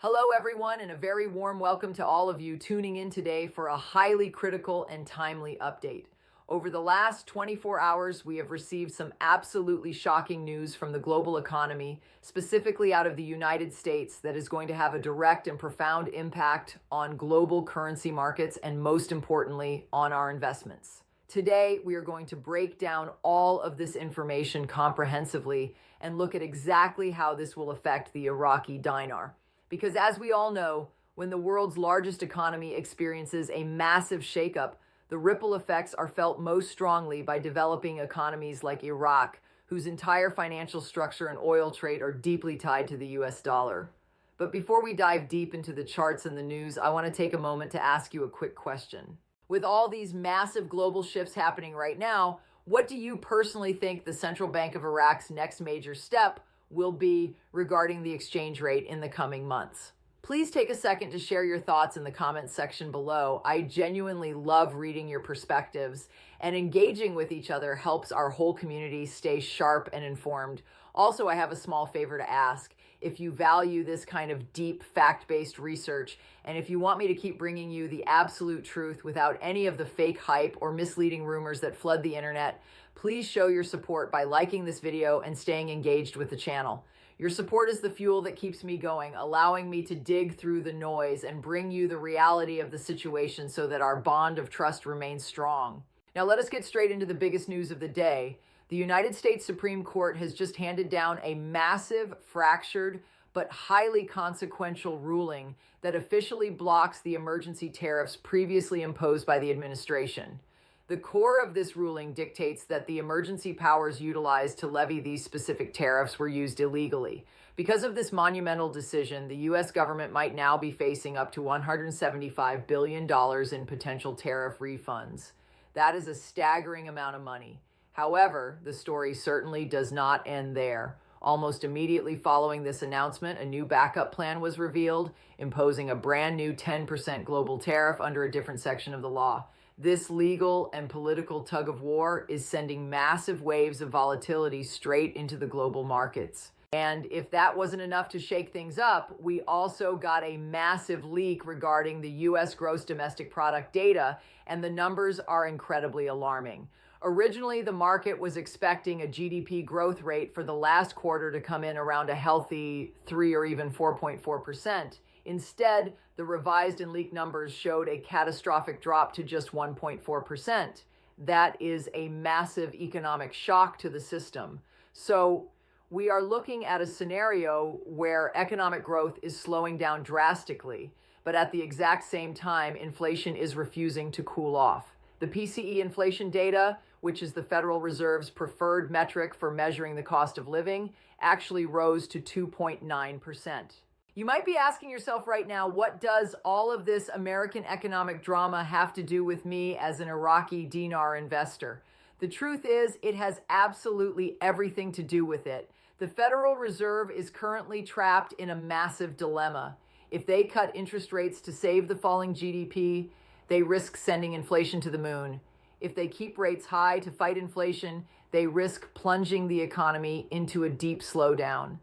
Hello, everyone, and a very warm welcome to all of you tuning in today for a highly critical and timely update. Over the last 24 hours, we have received some absolutely shocking news from the global economy, specifically out of the United States, that is going to have a direct and profound impact on global currency markets and, most importantly, on our investments. Today, we are going to break down all of this information comprehensively and look at exactly how this will affect the Iraqi dinar. Because as we all know, when the world's largest economy experiences a massive shakeup, the ripple effects are felt most strongly by developing economies like Iraq, whose entire financial structure and oil trade are deeply tied to the US dollar. But before we dive deep into the charts and the news, I want to take a moment to ask you a quick question. With all these massive global shifts happening right now, what do you personally think the Central Bank of Iraq's next major step will be regarding the exchange rate in the coming months? Please take a second to share your thoughts in the comments section below. I genuinely love reading your perspectives, and engaging with each other helps our whole community stay sharp and informed. Also, I have a small favor to ask. If you value this kind of deep, fact-based research, and if you want me to keep bringing you the absolute truth without any of the fake hype or misleading rumors that flood the internet, please show your support by liking this video and staying engaged with the channel. Your support is the fuel that keeps me going, allowing me to dig through the noise and bring you the reality of the situation so that our bond of trust remains strong. Now let us get straight into the biggest news of the day. The United States Supreme Court has just handed down a massive, fractured, but highly consequential ruling that officially blocks the emergency tariffs previously imposed by the administration. The core of this ruling dictates that the emergency powers utilized to levy these specific tariffs were used illegally. Because of this monumental decision, the U.S. government might now be facing up to $175 billion in potential tariff refunds. That is a staggering amount of money. However, the story certainly does not end there. Almost immediately following this announcement, a new backup plan was revealed, imposing a brand new 10% global tariff under a different section of the law. This legal and political tug of war is sending massive waves of volatility straight into the global markets. And if that wasn't enough to shake things up, we also got a massive leak regarding the U.S. gross domestic product data, and the numbers are incredibly alarming. Originally, the market was expecting a GDP growth rate for the last quarter to come in around a healthy 3 or even 4.4%. Instead, the revised and leaked numbers showed a catastrophic drop to just 1.4%. That is a massive economic shock to the system. So we are looking at a scenario where economic growth is slowing down drastically, but at the exact same time, inflation is refusing to cool off. The PCE inflation data, which is the Federal Reserve's preferred metric for measuring the cost of living, actually rose to 2.9%. You might be asking yourself right now, what does all of this American economic drama have to do with me as an Iraqi dinar investor? The truth is, it has absolutely everything to do with it. The Federal Reserve is currently trapped in a massive dilemma. If they cut interest rates to save the falling GDP, they risk sending inflation to the moon. If they keep rates high to fight inflation, they risk plunging the economy into a deep slowdown.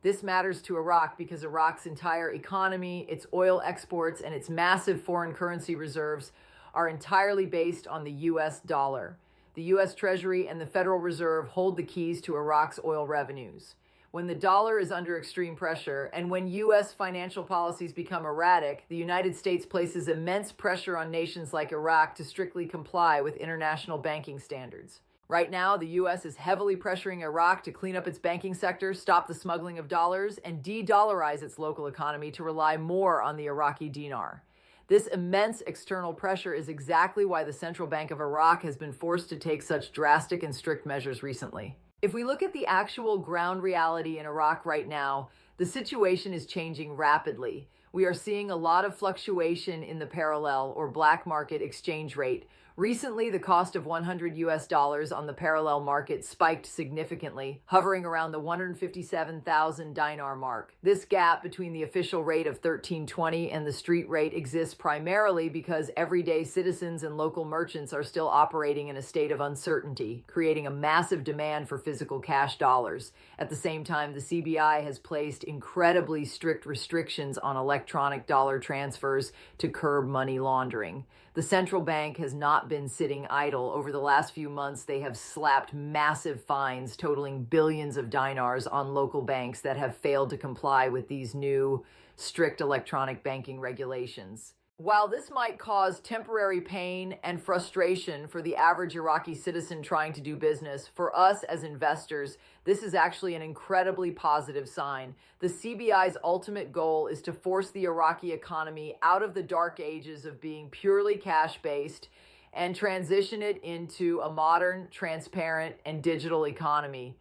This matters to Iraq because Iraq's entire economy, its oil exports, and its massive foreign currency reserves are entirely based on the US dollar. The US Treasury and the Federal Reserve hold the keys to Iraq's oil revenues. When the dollar is under extreme pressure, and when US financial policies become erratic, the United States places immense pressure on nations like Iraq to strictly comply with international banking standards. Right now, the U.S. is heavily pressuring Iraq to clean up its banking sector, stop the smuggling of dollars, and de-dollarize its local economy to rely more on the Iraqi dinar. This immense external pressure is exactly why the Central Bank of Iraq has been forced to take such drastic and strict measures recently. If we look at the actual ground reality in Iraq right now, the situation is changing rapidly. We are seeing a lot of fluctuation in the parallel or black market exchange rate, Recently, the cost of 100 US dollars on the parallel market spiked significantly, hovering around the 157,000 dinar mark. This gap between the official rate of 1320 and the street rate exists primarily because everyday citizens and local merchants are still operating in a state of uncertainty, creating a massive demand for physical cash dollars. At the same time, the CBI has placed incredibly strict restrictions on electronic dollar transfers to curb money laundering. The central bank has not been sitting idle. Over the last few months, they have slapped massive fines totaling billions of dinars on local banks that have failed to comply with these new strict electronic banking regulations. While this might cause temporary pain and frustration for the average Iraqi citizen trying to do business, for us as investors, this is actually an incredibly positive sign. The CBI's ultimate goal is to force the Iraqi economy out of the dark ages of being purely cash-based and transition it into a modern, transparent, and digital economy.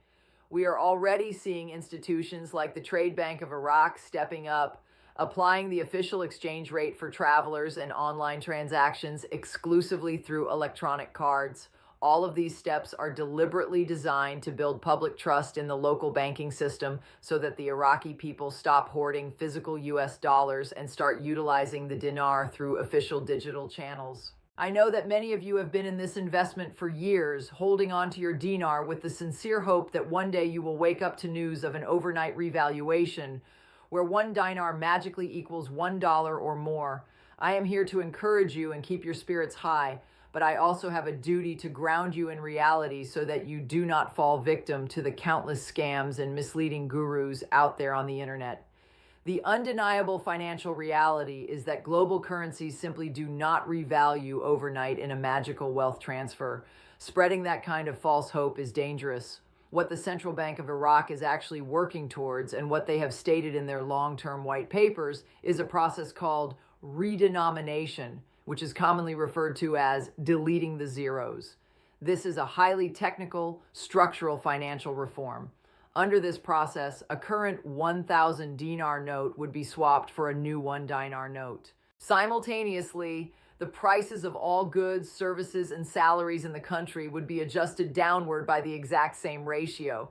We are already seeing institutions like the Trade Bank of Iraq stepping up, applying the official exchange rate for travelers and online transactions exclusively through electronic cards. All of these steps are deliberately designed to build public trust in the local banking system so that the Iraqi people stop hoarding physical US dollars and start utilizing the dinar through official digital channels. I know that many of you have been in this investment for years, holding on to your dinar with the sincere hope that one day you will wake up to news of an overnight revaluation where one dinar magically equals $1 or more. I am here to encourage you and keep your spirits high, but I also have a duty to ground you in reality so that you do not fall victim to the countless scams and misleading gurus out there on the internet. The undeniable financial reality is that global currencies simply do not revalue overnight in a magical wealth transfer. Spreading that kind of false hope is dangerous. What the Central Bank of Iraq is actually working towards and what they have stated in their long-term white papers is a process called redenomination, which is commonly referred to as deleting the zeros. This is a highly technical, structural financial reform. Under this process, a current 1,000 dinar note would be swapped for a new 1 dinar note. Simultaneously, the prices of all goods, services, and salaries in the country would be adjusted downward by the exact same ratio.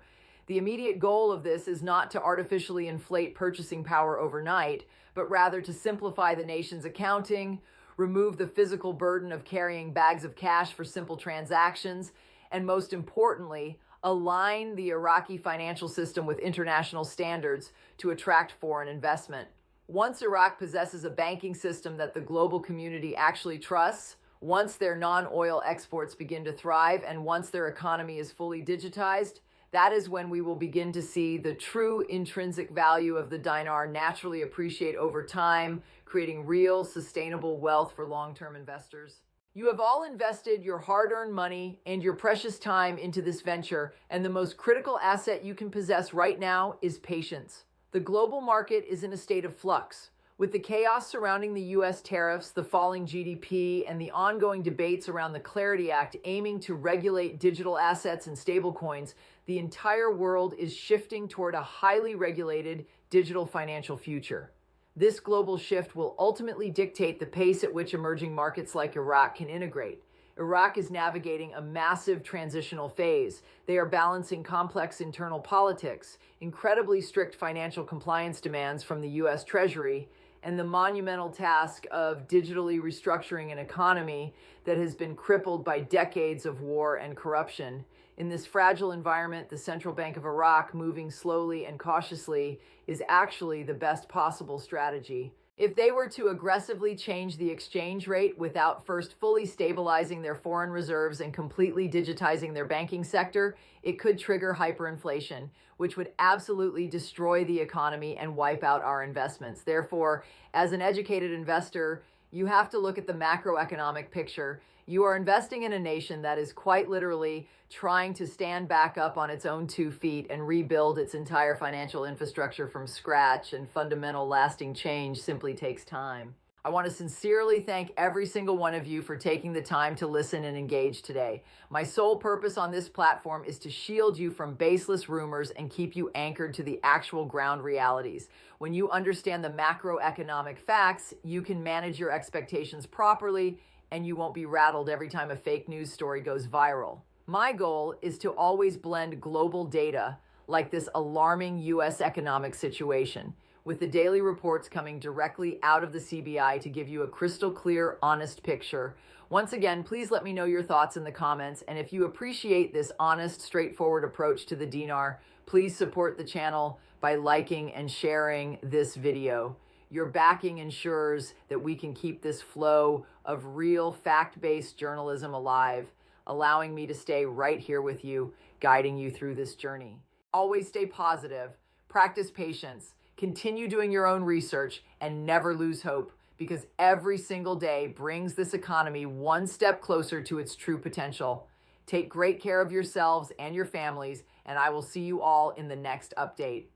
The immediate goal of this is not to artificially inflate purchasing power overnight, but rather to simplify the nation's accounting, remove the physical burden of carrying bags of cash for simple transactions, and most importantly, align the Iraqi financial system with international standards to attract foreign investment. Once Iraq possesses a banking system that the global community actually trusts, once their non-oil exports begin to thrive, and once their economy is fully digitized, that is when we will begin to see the true intrinsic value of the dinar naturally appreciate over time, creating real, sustainable wealth for long-term investors. You have all invested your hard-earned money and your precious time into this venture, and the most critical asset you can possess right now is patience. The global market is in a state of flux. With the chaos surrounding the US tariffs, the falling GDP, and the ongoing debates around the Clarity Act aiming to regulate digital assets and stablecoins, the entire world is shifting toward a highly regulated digital financial future. This global shift will ultimately dictate the pace at which emerging markets like Iraq can integrate. Iraq is navigating a massive transitional phase. They are balancing complex internal politics, incredibly strict financial compliance demands from the US Treasury, and the monumental task of digitally restructuring an economy that has been crippled by decades of war and corruption. In this fragile environment, the Central Bank of Iraq, moving slowly and cautiously, is actually the best possible strategy. If they were to aggressively change the exchange rate without first fully stabilizing their foreign reserves and completely digitizing their banking sector, it could trigger hyperinflation, which would absolutely destroy the economy and wipe out our investments. Therefore, as an educated investor, you have to look at the macroeconomic picture. You are investing in a nation that is quite literally trying to stand back up on its own 2 feet and rebuild its entire financial infrastructure from scratch, and fundamental lasting change simply takes time. I want to sincerely thank every single one of you for taking the time to listen and engage today. My sole purpose on this platform is to shield you from baseless rumors and keep you anchored to the actual ground realities. When you understand the macroeconomic facts, you can manage your expectations properly, and you won't be rattled every time a fake news story goes viral. My goal is to always blend global data, like this alarming US economic situation, with the daily reports coming directly out of the CBI to give you a crystal clear, honest picture. Once again, please let me know your thoughts in the comments, and if you appreciate this honest, straightforward approach to the dinar, please support the channel by liking and sharing this video. Your backing ensures that we can keep this flow of real, fact-based journalism alive, allowing me to stay right here with you, guiding you through this journey. Always stay positive, practice patience, continue doing your own research, and never lose hope, because every single day brings this economy one step closer to its true potential. Take great care of yourselves and your families, and I will see you all in the next update.